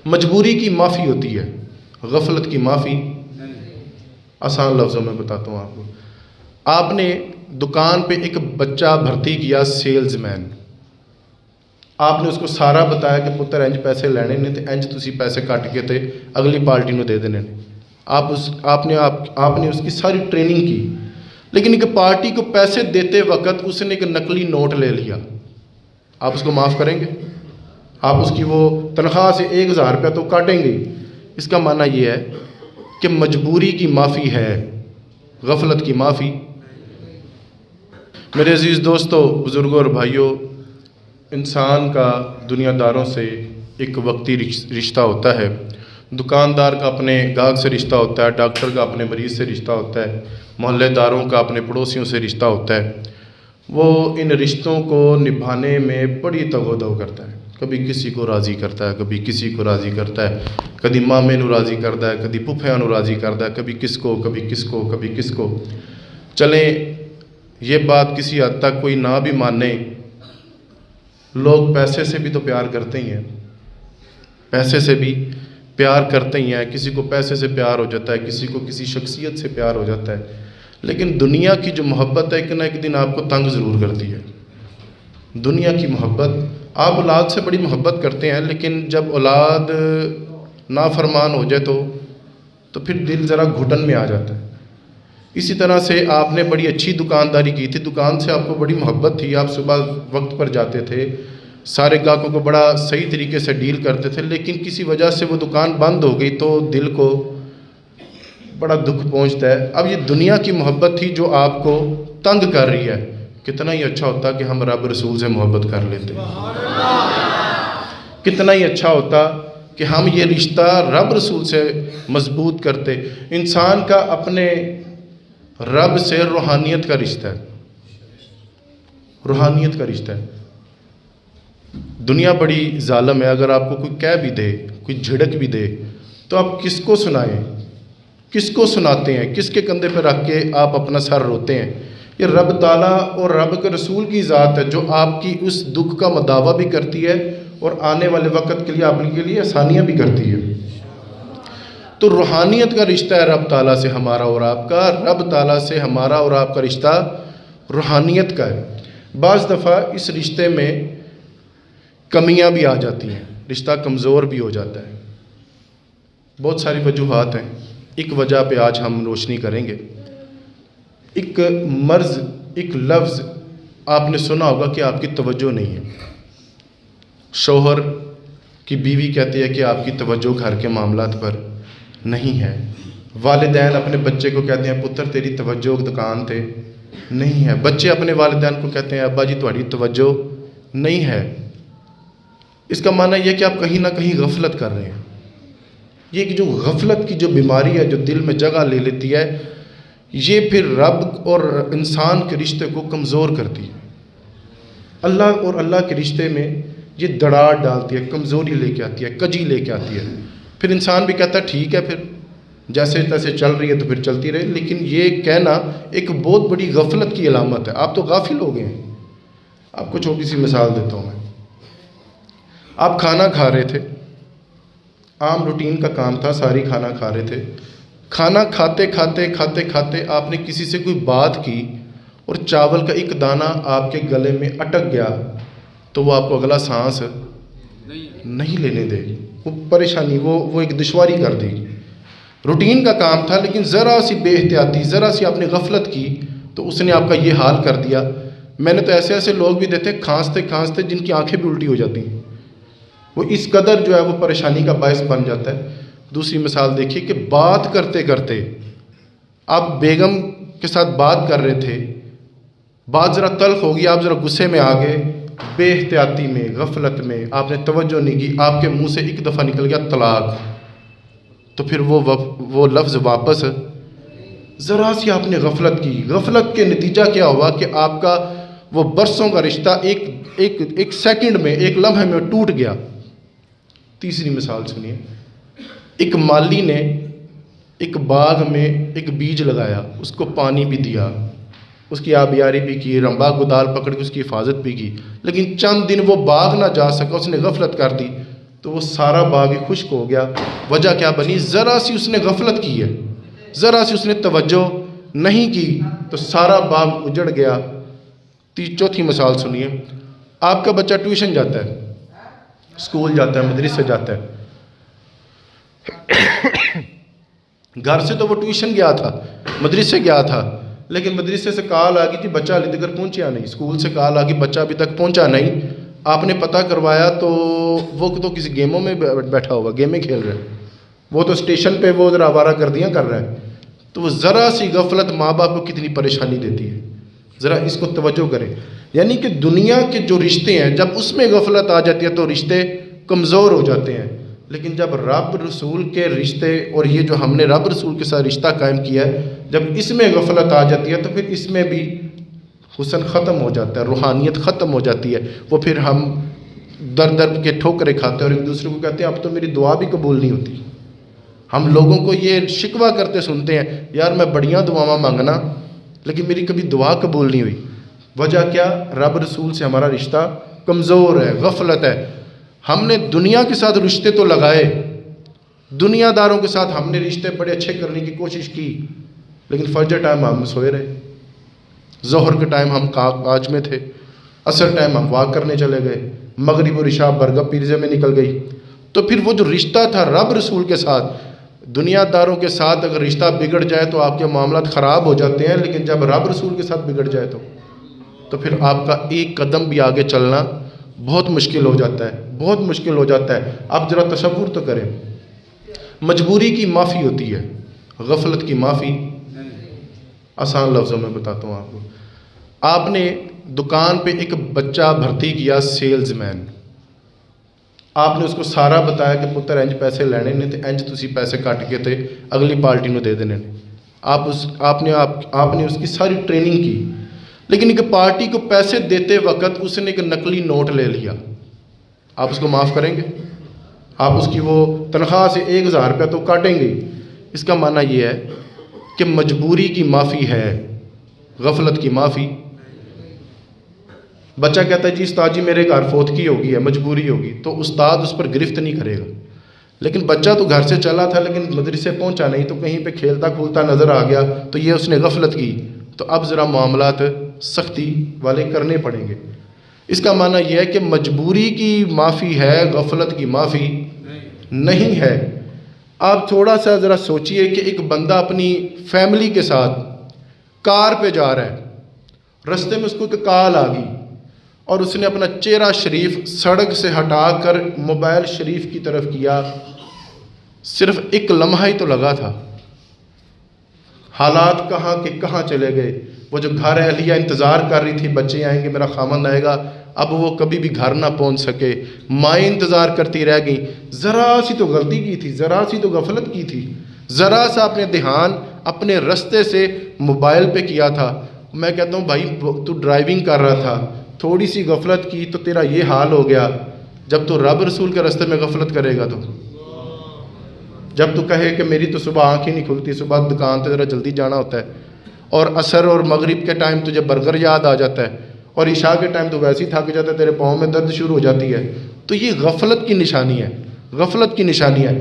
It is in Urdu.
مجبوری کی معافی ہوتی ہے، غفلت کی معافی آسان لفظوں میں بتاتا ہوں آپ کو۔ آپ نے دکان پہ ایک بچہ بھرتی کیا سیلز مین، آپ نے اس کو سارا بتایا کہ پتر انج پیسے لینے نے تے انج تسی پیسے کٹ کے تے اگلی پارٹی نو دے دینے نے۔ آپ نے اس کی ساری ٹریننگ کی، لیکن ایک پارٹی کو پیسے دیتے وقت اس نے ایک نقلی نوٹ لے لیا، آپ اس کو معاف کریں گے؟ آپ اس کی وہ تنخواہ سے 1000 روپیہ تو کاٹیں گے۔ اس کا معنی یہ ہے کہ مجبوری کی معافی ہے، غفلت کی معافی۔ میرے عزیز دوستو، بزرگوں اور بھائیوں، انسان کا دنیا داروں سے ایک وقتی رشتہ ہوتا ہے، دکاندار کا اپنے گاہک سے رشتہ ہوتا ہے، ڈاکٹر کا اپنے مریض سے رشتہ ہوتا ہے، محلے داروں کا اپنے پڑوسیوں سے رشتہ ہوتا ہے۔ وہ ان رشتوں کو نبھانے میں بڑی تگ و دو کرتا ہے، کبھی کسی کو راضی کرتا ہے، کبھی کسی کو راضی کرتا ہے، کبھی مامے نو راضی کرتا ہے، کبھی پھپھیاں نو راضی کرتا ہے، کبھی کس کو، کبھی کس کو، کبھی کس کو۔ چلیں یہ بات کسی حد تک کوئی نہ بھی مانے، لوگ پیسے سے بھی تو پیار کرتے ہی ہیں، پیسے سے بھی پیار کرتے ہی ہیں، کسی کو پیسے سے پیار ہو جاتا ہے، کسی کو کسی شخصیت سے پیار ہو جاتا ہے، لیکن دنیا کی جو محبت ہے ایک نہ ایک دن آپ کو تنگ ضرور کرتی ہے۔ دنیا کی محبت، آپ اولاد سے بڑی محبت کرتے ہیں، لیکن جب اولاد نافرمان ہو جائے تو پھر دل ذرا گھٹن میں آ جاتا ہے۔ اسی طرح سے آپ نے بڑی اچھی دکانداری کی تھی، دکان سے آپ کو بڑی محبت تھی، آپ صبح وقت پر جاتے تھے، سارے گاہکوں کو بڑا صحیح طریقے سے ڈیل کرتے تھے، لیکن کسی وجہ سے وہ دکان بند ہو گئی تو دل کو بڑا دکھ پہنچتا ہے۔ اب یہ دنیا کی محبت تھی جو آپ کو تنگ کر رہی ہے، کتنا ہی اچھا ہوتا کہ ہم رب رسول سے محبت کر لیتے، کتنا ہی اچھا ہوتا کہ ہم یہ رشتہ رب رسول سے مضبوط کرتے۔ انسان کا اپنے رب سے روحانیت کا رشتہ ہے، روحانیت کا رشتہ ہے۔ دنیا بڑی ظالم ہے، اگر آپ کو کوئی کہہ بھی دے، کوئی جھڑک بھی دے تو آپ کس کو سنائیں، کس کو سناتے ہیں، کس کے کندھے پہ رکھ کے آپ اپنا سر روتے ہیں؟ یہ رب تعالیٰ اور رب کے رسول کی ذات ہے جو آپ کی اس دکھ کا مداوع بھی کرتی ہے اور آنے والے وقت کے لیے آپ کے لیے آسانیاں بھی کرتی ہے۔ تو روحانیت کا رشتہ ہے رب تعالیٰ سے ہمارا اور آپ کا، رب تعالیٰ سے ہمارا اور آپ کا رشتہ روحانیت کا ہے۔ بعض دفعہ اس رشتے میں کمیاں بھی آ جاتی ہیں، رشتہ کمزور بھی ہو جاتا ہے، بہت ساری وجوہات ہیں۔ ایک وجہ پہ آج ہم روشنی کریں گے۔ ایک مرض، ایک لفظ آپ نے سنا ہوگا کہ آپ کی توجہ نہیں ہے۔ شوہر کی بیوی کہتی ہے کہ آپ کی توجہ گھر کے معاملات پر نہیں ہے، والدین اپنے بچے کو کہتے ہیں پتر تیری توجہ دکان تے نہیں ہے، بچے اپنے والدین کو کہتے ہیں ابا جی تہاڈی توجہ نہیں ہے۔ اس کا معنی یہ کہ آپ کہیں نہ کہیں غفلت کر رہے ہیں۔ یہ کہ جو غفلت کی جو بیماری ہے جو دل میں جگہ لے لیتی ہے، یہ پھر رب اور انسان کے رشتے کو کمزور کرتی ہے۔ اللہ اور اللہ کے رشتے میں یہ دراڑ ڈالتی ہے، کمزوری لے کے آتی ہے، کجی لے کے آتی ہے۔ پھر انسان بھی کہتا ہے ٹھیک ہے، پھر جیسے تیسے چل رہی ہے تو پھر چلتی رہے، لیکن یہ کہنا ایک بہت بڑی غفلت کی علامت ہے۔ آپ تو غافل ہو گئے ہیں۔ آپ کو چھوٹی سی مثال دیتا ہوں میں۔ آپ کھانا کھا رہے تھے، عام روٹین کا کام تھا، ساری کھانا کھا رہے تھے، کھانا کھاتے کھاتے آپ نے کسی سے کوئی بات کی اور چاول کا ایک دانہ آپ کے گلے میں اٹک گیا تو وہ آپ کو اگلا سانس نہیں لینے دے گی، وہ پریشانی، وہ ایک دشواری کر دے گی۔ روٹین کا کام تھا لیکن ذرا سی بے احتیاطی، ذرا سی آپ نے غفلت کی تو اس نے آپ کا یہ حال کر دیا۔ میں نے تو ایسے لوگ بھی دیتے کھانستے جن کی آنکھیں بھی الٹی ہو جاتی ہیں، وہ اس قدر جو ہے وہ پریشانی کا باعث بن جاتا ہے۔ دوسری مثال دیکھیے کہ بات کرتے کرتے آپ بیگم کے ساتھ بات کر رہے تھے، بات ذرا تلخ ہوگی، آپ ذرا غصے میں آ گئے، بے احتیاطی میں، غفلت میں آپ نے توجہ نہیں کی، آپ کے منہ سے ایک دفعہ نکل گیا طلاق، تو پھر وہ لفظ واپس، ذرا سی آپ نے غفلت کی، غفلت کے نتیجہ کیا ہوا کہ آپ کا وہ برسوں کا رشتہ ایک سیکنڈ میں، ایک لمحے میں ٹوٹ گیا۔ تیسری مثال سنیے، ایک مالی نے ایک باغ میں ایک بیج لگایا، اس کو پانی بھی دیا، اس کی آبیاری بھی کی، رمبا گدال پکڑ کے اس کی حفاظت بھی کی، لیکن چند دن وہ باغ نہ جا سکا، اس نے غفلت کر دی، تو وہ سارا باغ ہی خشک ہو گیا. وجہ کیا بنی؟ ذرا سی اس نے غفلت کی ہے، ذرا سی اس نے توجہ نہیں کی تو سارا باغ اجڑ گیا. چوتھی مثال سنیے. آپ کا بچہ ٹیوشن جاتا ہے، اسکول جاتا ہے، مدرسے جاتا ہے. گھر سے تو وہ ٹیوشن گیا تھا، مدرسے گیا تھا، لیکن مدرسے سے کال آ گئی تھی بچہ علی تک پہنچا نہیں. اسکول سے کال آ گئی بچہ ابھی تک پہنچا نہیں. آپ نے پتہ کروایا تو وہ تو کسی گیموں میں بیٹھا ہوا، گیمیں کھیل رہا ہے. وہ تو اسٹیشن پہ وہ ذرا آوارہ گردیاں کر رہا ہے. تو وہ ذرا سی غفلت ماں باپ کو کتنی پریشانی دیتی ہے. ذرا اس کو توجہ کریں. یعنی کہ دنیا کے جو رشتے ہیں جب اس میں غفلت آ جاتی ہے تو رشتے کمزور ہو جاتے ہیں. لیکن جب رب رسول کے رشتے اور یہ جو ہم نے رب رسول کے ساتھ رشتہ قائم کیا ہے، جب اس میں غفلت آ جاتی ہے تو پھر اس میں بھی حسن ختم ہو جاتا ہے، روحانیت ختم ہو جاتی ہے. وہ پھر ہم در در کے ٹھوکریں کھاتے ہیں اور ایک دوسرے کو کہتے ہیں اب تو میری دعا بھی قبول نہیں ہوتی. ہم لوگوں کو یہ شکوہ کرتے سنتے ہیں، یار میں بڑیاں دعاواں مانگنا لیکن میری کبھی دعا قبول نہیں ہوئی. وجہ کیا؟ رب رسول سے ہمارا رشتہ کمزور ہے، غفلت ہے. ہم نے دنیا کے ساتھ رشتے تو لگائے، دنیا داروں کے ساتھ ہم نے رشتے بڑے اچھے کرنے کی کوشش کی، لیکن فجر ٹائم ہم سوئے رہے، ظہر کے ٹائم ہم کاج میں تھے، عصر ٹائم ہم واک کرنے چلے گئے، مغرب اور عشاء برگا پیرزے میں نکل گئی. تو پھر وہ جو رشتہ تھا رب رسول کے ساتھ، دنیا داروں کے ساتھ اگر رشتہ بگڑ جائے تو آپ کے معاملات خراب ہو جاتے ہیں، لیکن جب رب رسول کے ساتھ بگڑ جائے تو پھر آپ کا ایک قدم بھی آگے چلنا بہت مشکل ہو جاتا ہے، بہت مشکل ہو جاتا ہے. آپ ذرا تصور تو کریں، مجبوری کی معافی ہوتی ہے، غفلت کی معافی. آسان لفظوں میں بتاتا ہوں آپ کو. آپ نے دکان پہ ایک بچہ بھرتی کیا سیلز مین. آپ نے اس کو سارا بتایا کہ پتر انج پیسے لینے نے تے انج تسی پیسے کٹ کے تے اگلی پارٹی نو دے دینے. آپ نے اس کی ساری ٹریننگ کی، لیکن ایک پارٹی کو پیسے دیتے وقت اس نے ایک نقلی نوٹ لے لیا. آپ اس کو معاف کریں گے؟ آپ اس کی وہ تنخواہ سے 1000 روپیہ تو کاٹیں گے. اس کا معنی یہ ہے کہ مجبوری کی معافی ہے، غفلت کی معافی. بچہ کہتا ہے جی استاد جی میرے گھر فوتگی ہوگی ہے، مجبوری ہوگی، تو استاد اس پر گرفت نہیں کرے گا. لیکن بچہ تو گھر سے چلا تھا لیکن مدرسے پہنچا نہیں، تو کہیں پہ کھیلتا کھولتا نظر آ گیا تو یہ اس نے غفلت کی. تو اب ذرا معاملات سختی والے کرنے پڑیں گے. اس کا معنی یہ ہے کہ مجبوری کی معافی ہے، غفلت کی معافی نہیں ہے. آپ تھوڑا سا ذرا سوچئے کہ ایک بندہ اپنی فیملی کے ساتھ کار پہ جا رہا ہے، رستے میں اس کو ایک کال آ گئی اور اس نے اپنا چہرہ شریف سڑک سے ہٹا کر موبائل شریف کی طرف کیا. صرف ایک لمحہ ہی تو لگا تھا، حالات کہاں کے کہاں چلے گئے. وہ جو گھر اہلیہ انتظار کر رہی تھی بچے آئیں گے میرا خامند آئے گا، اب وہ کبھی بھی گھر نہ پہنچ سکے. مائیں انتظار کرتی رہ گئیں. ذرا سی تو غلطی کی تھی، ذرا سی تو غفلت کی تھی، ذرا سا اپنے دھیان اپنے رستے سے موبائل پہ کیا تھا. میں کہتا ہوں بھائی تو ڈرائیونگ کر رہا تھا، تھوڑی سی غفلت کی تو تیرا یہ حال ہو گیا. جب تو رب رسول کے رستے میں غفلت کرے گا، تو جب تو کہے کہ میری تو صبح آنکھ ہی نہیں کھلتی، صبح دکان تے ذرا جلدی جانا ہوتا ہے، اور عصر اور مغرب کے ٹائم تجھے برگر یاد آ جاتا ہے، اور عشاء کے ٹائم تو ویسے ہی تھک جاتا ہے، تیرے پاؤں میں درد شروع ہو جاتی ہے، تو یہ غفلت کی نشانی ہے، غفلت کی نشانی ہے.